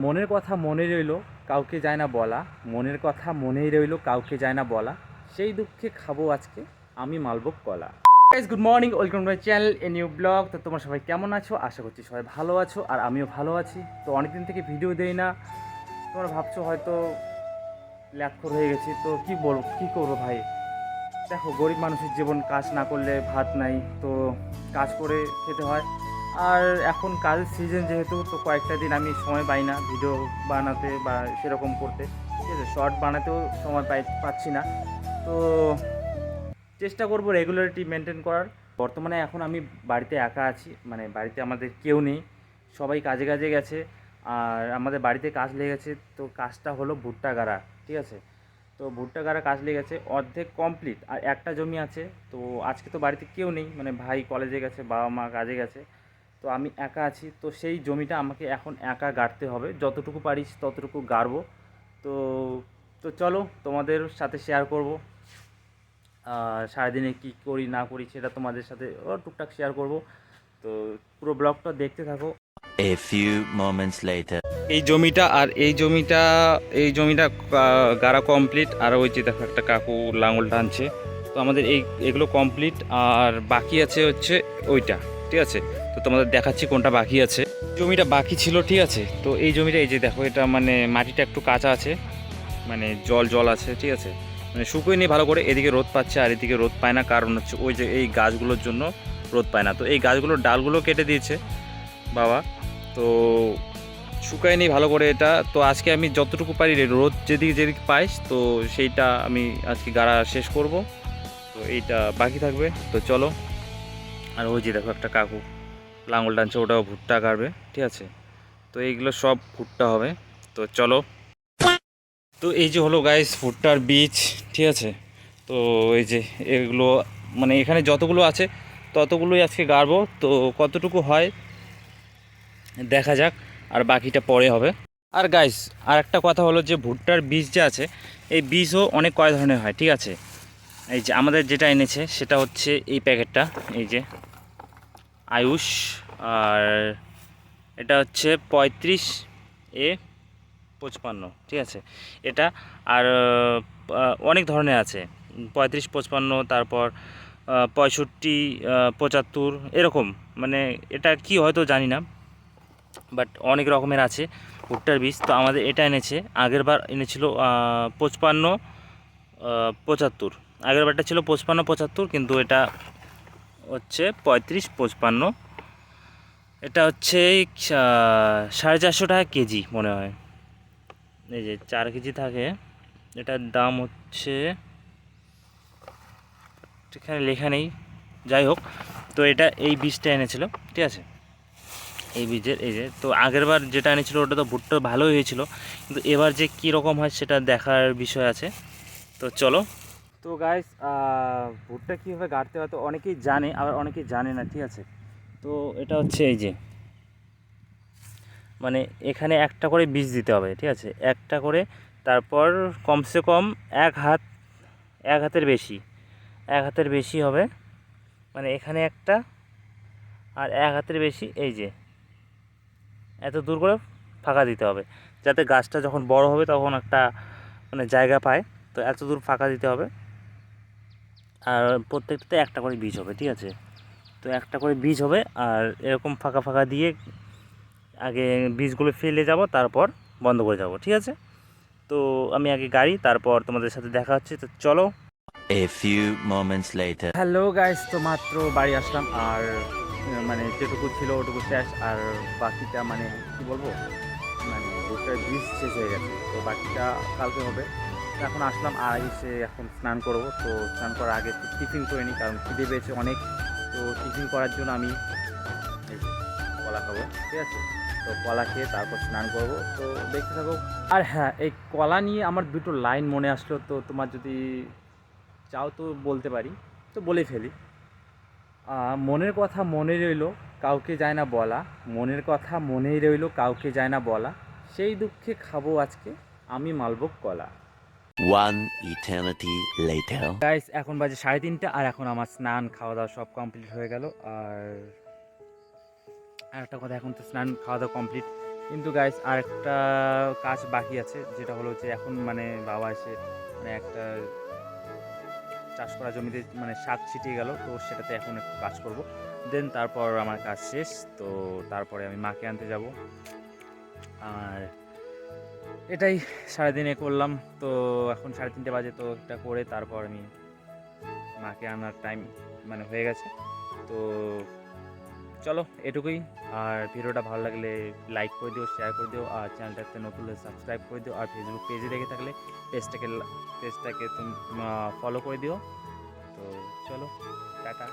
মনের কথা মনে রইলো কাউকে যায় না বলা, মনের কথা মনেই রইলো কাউকে যায় না বলা, সেই দুঃখে খাবো আজকে আমি মালভোগ কলা। Guys good morning, welcome to my channel a new blog. তো তোমরা সবাই কেমন আছো? আশা করছি সবাই ভালো আছো আর আমিও ভালো আছি। তো অনেকদিন থেকে ভিডিও দেই না, তোমরা ভাবছো হয়তো ল্যাথখোর হয়ে গেছি। তো কী বলবো, কী করবো ভাই, দেখো গরিব মানুষের জীবন, কাজ না করলে ভাত নাই, তো কাজ করে খেতে হয়। আর এখন কাজের সিজন যেহেতু, তো কয়েকটা দিন আমি সময় পাই না ভিডিও বানাতে বা সেরকম করতে, ঠিক আছে, শর্ট বানাতেও সময় পাচ্ছি না। তো চেষ্টা করব রেগুলারিটি মেনটেন করার। বর্তমানে এখন আমি বাড়িতে একা আছি, মানে বাড়িতে আমাদের কেউ নেই, সবাই কাজে কাজে গেছে। আর আমাদের বাড়িতে কাজ লেগেছে, তো কাজটা হলো ভুট্টা গাড়া, ঠিক আছে। তো ভুট্টা গাড়া কাজ লেগেছে, অর্ধেক কমপ্লিট, আর একটা জমি আছে। তো আজকে তো বাড়িতে কেউ নেই, মানে ভাই কলেজে গেছে, বাবা মা কাজে গেছে, তো আমি একা আছি। তো সেই জমিটা আমাকে এখন একা গাড়তে হবে, যতটুকু পারিস ততটুকু গাড়বো। তো তো চলো তোমাদের সাথে শেয়ার করব, সারাদিনে কী করি না করি সেটা তোমাদের সাথে টুকটাক শেয়ার করব। তো পুরো ব্লগটা দেখতে থাকো। A few moments later. এই জমিটা গাড়া কমপ্লিট, আর ওই যে দেখো একটা কাকু লাঙল টানছে। তো আমাদের এগুলো কমপ্লিট, আর বাকি আছে হচ্ছে ওইটা, ঠিক আছে। তো তোমাদের দেখাচ্ছি কোনটা বাকি আছে। জমিটা বাকি ছিল, ঠিক আছে। তো এই জমিটা, এই যে দেখো, এটা মানে মাটিটা একটু কাঁচা আছে, মানে জল জল আছে, ঠিক আছে, মানে শুকিয়ে নিয়ে ভালো করে। এদিকে রোদ পাচ্ছে আর এদিকে রোদ পায় না, কারণ হচ্ছে ওই যে এই গাছগুলোর জন্য রোদ পায় না। তো এই গাছগুলোর ডালগুলো কেটে দিয়েছে বাবা, তো শুকায় নিই ভালো করে এটা। তো আজকে আমি যতটুকু পারি, রোদ যেদিকে যেদিকে পাইস, তো সেইটা আমি আজকে গাড়া শেষ করব। তো এইটা বাকি থাকবে, তো চলো। আর ওই যে দেখো একটা কাকু লাঙল টানছে, ওটাও ভুট্টা গাড়বে, ঠিক আছে। তো এইগুলো সব ভুট্টা হবে, তো চলো। তো এই যে হলো গাইস ভুট্টার বীজ, ঠিক আছে। তো এই যে এগুলো, মানে এখানে যতগুলো আছে ততগুলোই আজকে গাড়বো। তো কতটুকু হয় দেখা যাক, আর বাকিটা পরে হবে। আর গাইস আর একটা কথা হলো যে ভুট্টার বীজ যে আছে, এই বীজও অনেক কয় ধরনের হয়, ঠিক আছে। এই যে আমাদের যেটা এনেছে সেটা হচ্ছে এই প্যাকেটটা, এই যে আয়ুষ, আর এটা হচ্ছে 35A55, ঠিক আছে এটা। আর অনেক ধরনের আছে, 3555, তারপর 6575 এরকম, মানে এটা কি হয়তো জানি না, বাট অনেক রকমের আছে ভুট্টার বীজ। তো আমাদের এটা এনেছে, আগের বার এনেছিল 5575, আগের বারটা ছিল 5575, কিন্তু এটা হচ্ছে 3555। এটা হচ্ছে 450 টাকা কেজি মনে হয়, এই যে 4 কেজি থাকে। এটার দাম হচ্ছে, এখানে লেখা নেই, যাই হোক। তো এটা এই বীজটা এনেছিল, ঠিক আছে, এই বীজের, এই যে। তো আগের বার যেটা এনেছিল ওটা তো ভুট্টা ভালোই হয়েছিল, কিন্তু এবার যে কী রকম হয় সেটা দেখার বিষয় আছে। তো চলো। তো গাইস ভুট্টা কীভাবে গাড়তে হয় তো অনেকেই জানে, আবার অনেকেই জানে না, ঠিক আছে। তো এটা হচ্ছে এই যে, মানে এখানে একটা করে বীজ দিতে হবে, ঠিক আছে, একটা করে। তারপর কমসে কম এক হাতের বেশি, এক হাতের বেশি হবে, মানে এখানে একটা, আর এক হাতের বেশি, এই যে এত দূর করে ফাঁকা দিতে হবে, যাতে গাছটা যখন বড় হবে তখন একটা মানে জায়গা পায়। তো এত দূর ফাঁকা দিতে হবে, আর প্রত্যেকটাতে একটা করে বীজ হবে, ঠিক আছে। তো একটা করে বীজ হবে, আর এরকম ফাঁকা ফাঁকা দিয়ে আগে বীজগুলো ফেলে যাব, তারপর বন্ধ করে যাব, ঠিক আছে। তো আমি আগে গাড়ি, তারপর তোমাদের সাথে দেখা হচ্ছে, তো চলো। A few moments later. Hello guys, তো মাত্র বাড়ি আসলাম, আর মানে যেটুকু ছিল ওটুকু শেষ, আর বাকিটা মানে কি বলবো, মানে ভুট্টার বীজ শেষ হয়ে গেছে, তো বাকিটা কালকে হবে। তো এখন আসলাম, আর এসে এখন স্নান করব। তো স্নান করার আগে একটু টিফিন করে নিই, কারণ খিদে পেয়েছে অনেক। তো টিফিন করার জন্য আমি এই যে কলা খাবো, ঠিক আছে। তো কলা খেয়ে তারপর স্নান করব, তো দেখতে থাকো। আর হ্যাঁ, এই কলা নিয়ে আমার দুটো লাইন মনে আসলো, তো তোমার যদি চাও তো বলতে পারি, তো বলে ফেলি। মনের কথা মনে রইলো কাউকে যায় না বলা, মনের কথা মনেই রইলো কাউকে যায় না বলা, সেই দুঃখে খাবো আজকে আমি মালভোগ কলা। One eternity later. গাইস এখন বাজে 3:30, আর এখন আমার স্নান খাওয়া দাওয়া সব কমপ্লিট হয়ে গেল। আর একটা কথা, এখন তো স্নান খাওয়া দাওয়া কমপ্লিট, কিন্তু গাইস আরেকটা কাজ বাকি আছে, যেটা হলো যে এখন মানে বাবা এসে মানে একটা চাষ করা জমিতে মানে শাক ছিটিয়ে গেল, তো সেটাতে এখন একটু কাজ করব, দেন তারপর আমার কাজ শেষ। তো তারপরে আমি মাকে আনতে যাব। আর এটাই সারাদিনে করলাম। তো এখন 3:30 বাজে, তো এটা করে তারপর আমি মাকে আনার টাইম মানে হয়ে গেছে। তো চলো এটুকুই। আর ভিডিওটা ভালো লাগলে লাইক করে দিও, শেয়ার করে দিও, আর চ্যানেলটাতে নতুন হলে সাবস্ক্রাইব করে দিও, আর ফেসবুক পেজে দেখে থাকলে পেজটাকে তুমি ফলো করে দিও। তো চলো, টাটা।